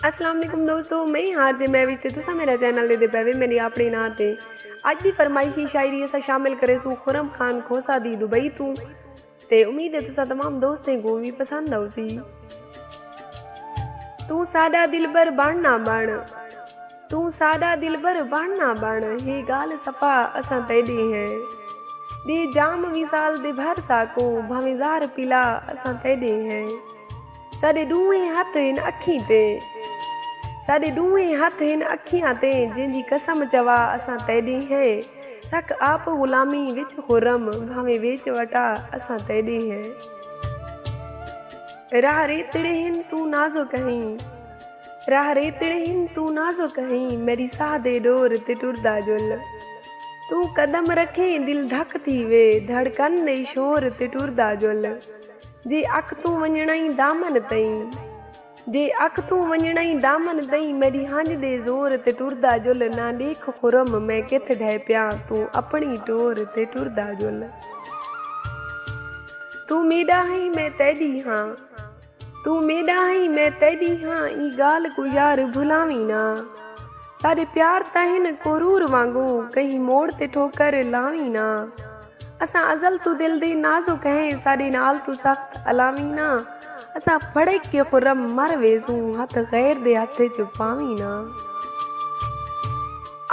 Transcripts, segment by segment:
अस्सलाम वालेकुम दोस्तों, मैं हार जे मैं विच ते तुसा मेरा चैनल दे पावे मेरी अपने नां ते अज दी फरमाइशी शायरी असा शामिल करे सू खुरम खान खोसा दी दुबई तू ते उम्मीद है तुसा तमाम दोस्तें को भी पसंद आउसी। तू साडा दिलबर बन ना बन, तू साडा दिलबर बन ना बन, ये गाल सफा असा तेडी है दे जाम विसाल दे भर साको भावे जार पिला असा तेडे है साडे दूए हाथ इन अखी ते साडे दूए हाथ इन अखियां ते जिंजी कसम चवा असा तेडी है रख आप गुलामी विच खुरम भावे वेच वटा असा तेडी है राह रेतड़े हिन तू नाजो कहीं, राह रेतड़े हिन तू नाजो कहीं मेरी साह दे डोर ते टुरदा जुल तू कदम रखे दिल धक थी वे धड़कन दे शोर ते टुरदा जुल जे अख तू वंजणाई दामन तई जे अख तू वंजणाई दामन तई मेरी हंज दे जोर ते टुरदा जुल ना देख खुरम मैं किथ ढह पिया तू अपनी टोर ते टुरदा जुल तू मेडा है मैं तेडी हाँ, तू मेडा है मैं तेडी हाँ ई गाल को यार भुलावी ना सारे प्यार तहन कोरूर वांगू कहीं मोड़ ते ठोकर लावी ना असा अजल तू दिल दे नाजो कहे साडे नाल तू सख्त अलावी ना असा फड़े के खुरम मर वेसू हथ गैर दे हथे च पावी ना।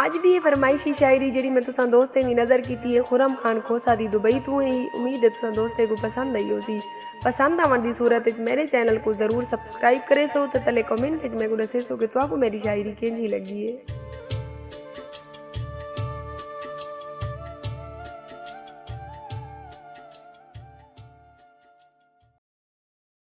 अज दी फरमाइशी शायरी जेड़ी मैं तुसा दोस्तें दी नजर कीती है खुरम खान खोसा दी दुबई तू ही उम्मीद है तुसा दोस्तें को पसंद आई होसी। पसंद आवन दी सूरत विच मेरे चैनल को जरूर सब्सक्राइब करे सो ते तले कमेंट विच मैं को दसे सो कि तुहाको मेरी शायरी केंजी लगी है।